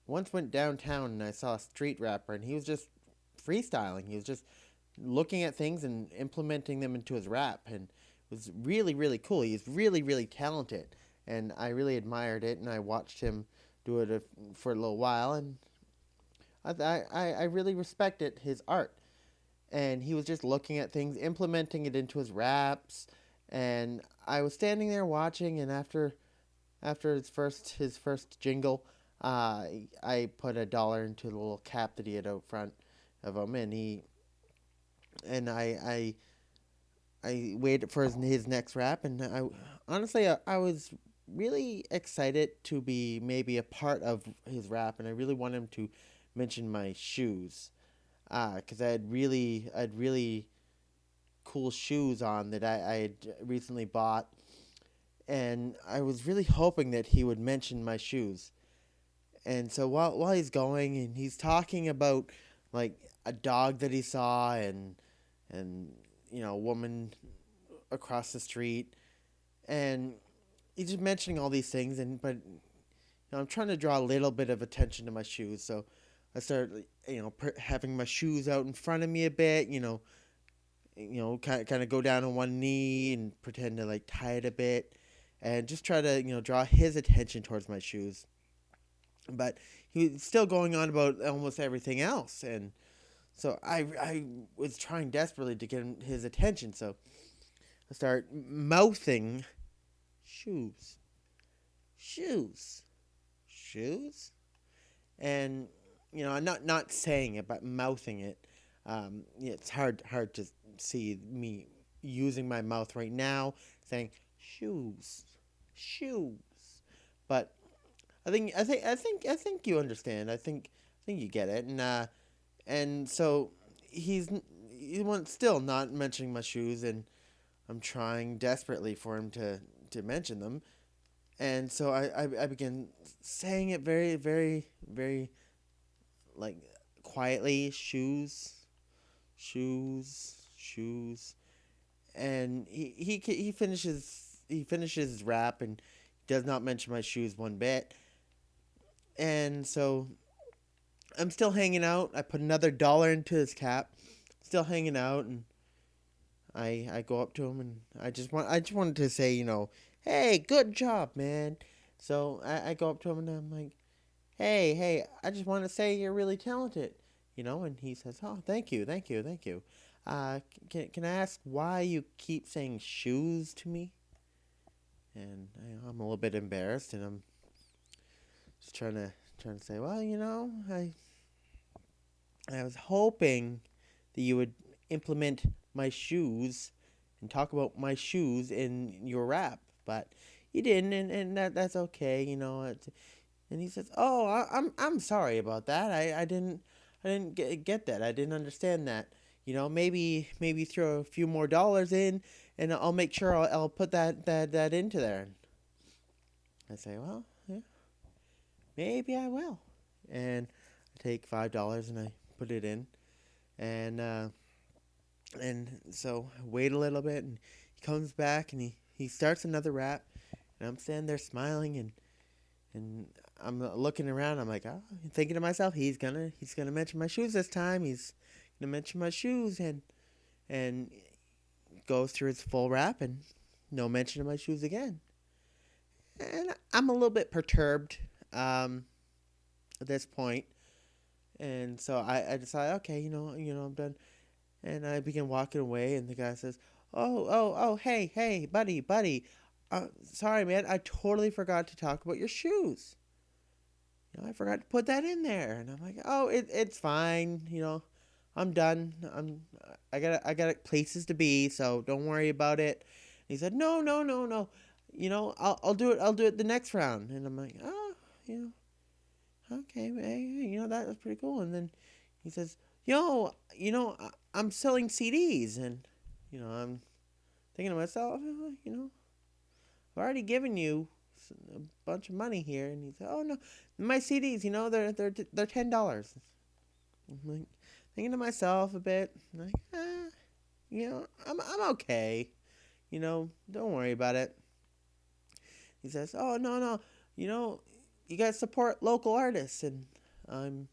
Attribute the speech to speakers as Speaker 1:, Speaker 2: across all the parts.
Speaker 1: once went downtown and I saw a street rapper, and he was just freestyling. He was just looking at things and implementing them into his rap, and it was really really cool. He's really really talented, and I really admired it. And I watched him do it for a little while, and I really respected his art. And he was just looking at things, implementing it into his raps, and I was standing there watching. And after his first jingle, I put $1 into the little cap that he had out front of him, and he and I waited for his next rap. And I honestly I was really excited to be maybe a part of his rap, and I really wanted him to mention my shoes, because I had really cool shoes on that I had recently bought, and I was really hoping that he would mention my shoes. And so while he's going and he's talking about like a dog that he saw, and a woman across the street, and he's just mentioning all these things. And but I'm trying to draw a little bit of attention to my shoes, so I started having my shoes out in front of me a bit, kind of go down on one knee and pretend to like tie it a bit, and just try to draw his attention towards my shoes. But he was still going on about almost everything else, and so I was trying desperately to get his attention. So I start mouthing shoes, shoes, shoes, and I'm not saying it, but mouthing it. It's hard to see me using my mouth right now, saying shoes, shoes. But I think you understand. I think you get it. And so he's he wants still not mentioning my shoes, and I'm trying desperately for him to mention them. And so I begin saying it very very very like quietly, shoes, shoes, shoes. And he finishes his rap, and does not mention my shoes one bit. And so I'm still hanging out. I put another $1 into his cap, still hanging out. And I go up to him, and I just wanted to say, hey, good job, man. So I go up to him, and I'm like, hey, I just want to say you're really talented, And he says, oh, thank you, thank you, thank you. Can I ask why you keep saying shoes to me? And I'm a little bit embarrassed, and I'm just trying to say, well, I was hoping that you would implement my shoes and talk about my shoes in your rap, but you didn't, and that's okay, And he says, "Oh, I'm sorry about that. I didn't get that. I didn't understand that. Maybe throw a few more dollars in, and I'll make sure I'll put that into there." I say, "Well, yeah, maybe I will." And I take $5 and I put it in, and so I wait a little bit, and he comes back, and he starts another rap, and I'm standing there smiling, and I'm looking around. I'm like, oh, thinking to myself, he's gonna mention my shoes this time. He's gonna mention my shoes, and goes through his full rap, and no mention of my shoes again. And I'm a little bit perturbed at this point, and so I decide, okay, I'm done, and I begin walking away, and the guy says, oh, hey, buddy. Sorry, man, I totally forgot to talk about your shoes. I forgot to put that in there. And I'm like, oh, it's fine. I'm done. I got places to be, so don't worry about it. And he said, no, no, no, no. I'll do it. I'll do it the next round. And I'm like, oh, okay, man. That was pretty cool. And then he says, I'm selling CDs, and I'm thinking to myself, I've already given you a bunch of money here. And he said, oh no, my CDs, they're $10. I'm like thinking to myself a bit, like, I'm okay. Don't worry about it. He says, oh no, no, you gotta support local artists. And I'm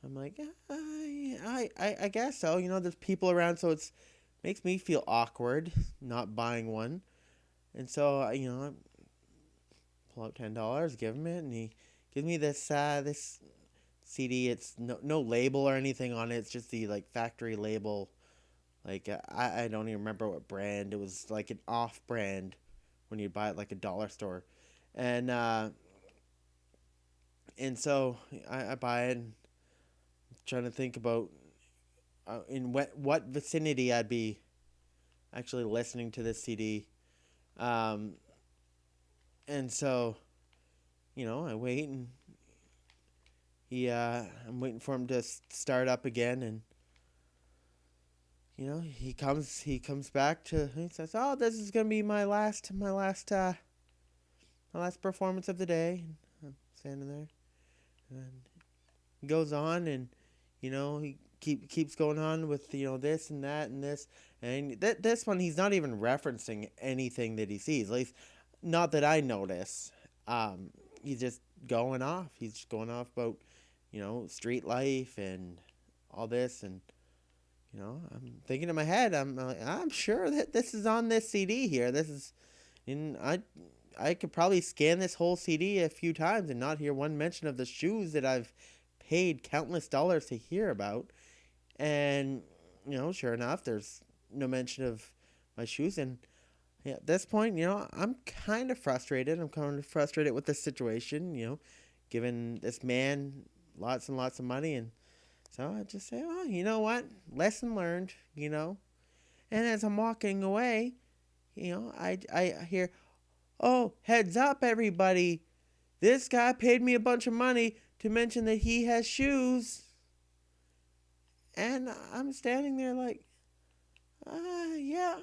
Speaker 1: I'm like, I guess so. There's people around, so it's makes me feel awkward not buying one. And so, I pull out $10, give him it, and he gives me this CD. It's no label or anything on it. It's just the like factory label. Like I don't even remember what brand. It was like an off brand when you buy it like a dollar store, and uh, and so I buy it. And trying to think about in what vicinity I'd be actually listening to this CD. Um, and so I wait and I'm waiting for him to start up again, and he comes back to he says, "Oh, this is gonna be my last performance of the day." And I'm standing there, and he goes on, and he keeps going on with this and that and this, and this one he's not even referencing anything that he sees, at least not that I notice. Um, he's just going off. He's just going off about street life and all this, and I'm thinking in my head, I'm like, I'm sure that this is on this CD here. This is, and I could probably scan this whole CD a few times and not hear one mention of the shoes that I've paid countless dollars to hear about. And sure enough, there's no mention of my shoes. And yeah, at this point, I'm kind of frustrated. I'm kind of frustrated with the situation. Giving this man lots and lots of money, and so I just say, well, you know what? Lesson learned, And as I'm walking away, I hear, oh, heads up, everybody. This guy paid me a bunch of money to mention that he has shoes. And I'm standing there like, yeah,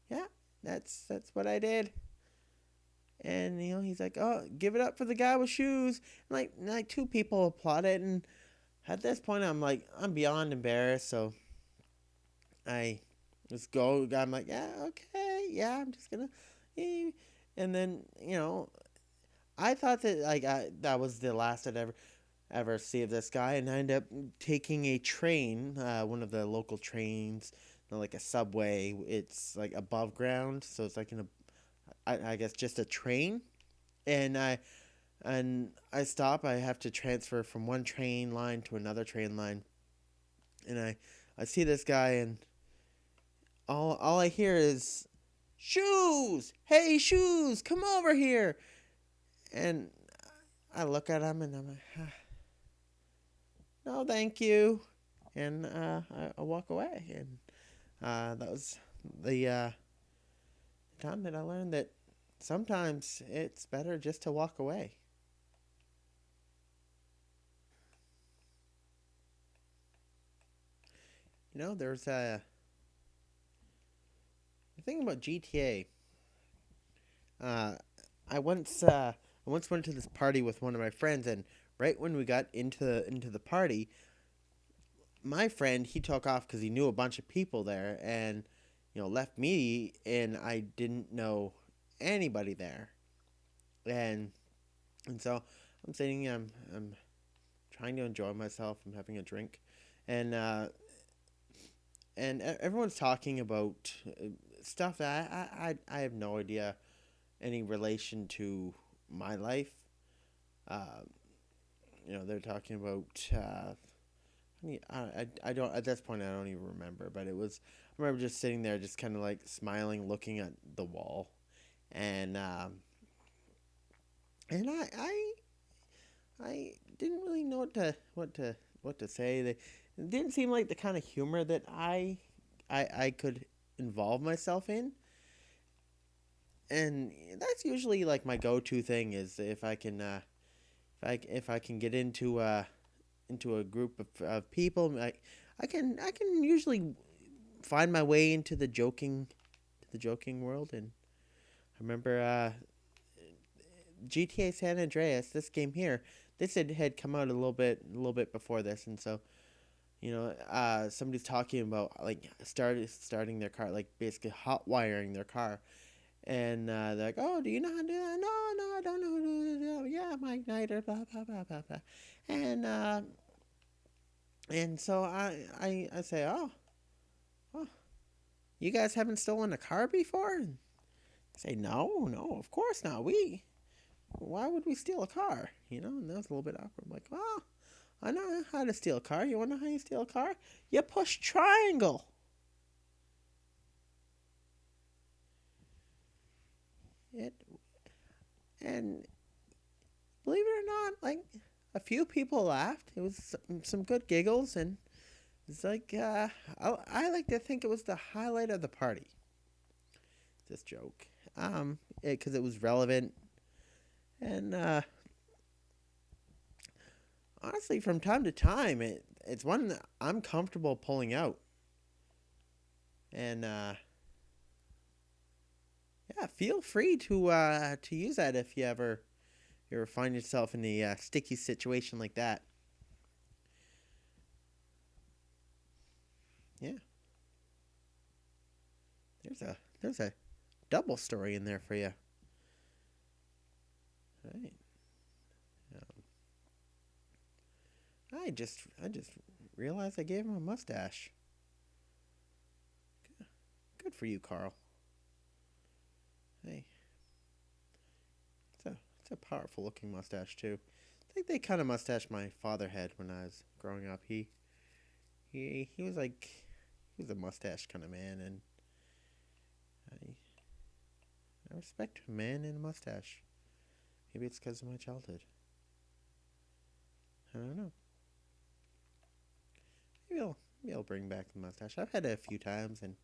Speaker 1: yeah, that's what I did. And he's like, oh, give it up for the guy with shoes. And like two people applauded, and at this point, I'm beyond embarrassed. So I just go. I'm like, yeah, okay, yeah, I'm just gonna. And then I thought that that was the last I'd ever see of this guy, and I ended up taking a train, one of the local trains, like a subway. It's like above ground, so it's like I guess just a train, and I stop. I have to transfer from one train line to another train line, and I see this guy, and all I hear is shoes. Hey, shoes, come over here. And I look at him, and I'm like, no, thank you, and I walk away, and that was the time that I learned that sometimes it's better just to walk away. There's the thing about GTA. Uh, I once went to this party with one of my friends, and right when we got into the party, my friend he took off because he knew a bunch of people there, and left me, and I didn't know anybody there, and so I'm sitting, I'm trying to enjoy myself. I'm having a drink, and everyone's talking about stuff that I have no idea any relation to my life. Uh, they're talking about. I don't at this point I don't even remember, but I remember just sitting there, just kind of like smiling, looking at the wall, and I didn't really know what to say. It didn't seem like the kind of humor that I could involve myself in, and that's usually like my go-to thing is if I can if I can get into a group of people, I can usually find my way into the joking world. And I remember GTA San Andreas, this game here, this had come out a little bit before this, and so somebody's talking about like starting their car, like basically hot wiring their car, and they're like, "Oh, do you know how to do that?" No, no, I don't know how to do that. Yeah, my igniter, blah blah blah blah blah, and uh, and so I say, oh, you guys haven't stolen a car before? And they say, no, no, of course not. Why would we steal a car? And that was a little bit awkward. I'm like, well, I know how to steal a car. You want to know how you steal a car? You push triangle. It and believe it or not, like a few people laughed. It was some good giggles, and it's like I like to think it was the highlight of the party. This joke, because it was relevant, and honestly, from time to time, it's one that I'm comfortable pulling out, and yeah, feel free to use that if you ever find yourself in a sticky situation like that. Yeah, there's a double story in there for you. Right. I just realized I gave him a mustache. Good for you, Carl. Hey, it's a powerful looking mustache too. I think they kind of mustache my father had when I was growing up. He was like he was a mustache kind of man, and I I respect a man in a mustache. Maybe it's because of my childhood. I don't know. Maybe I'll bring back the mustache. I've had it a few times, and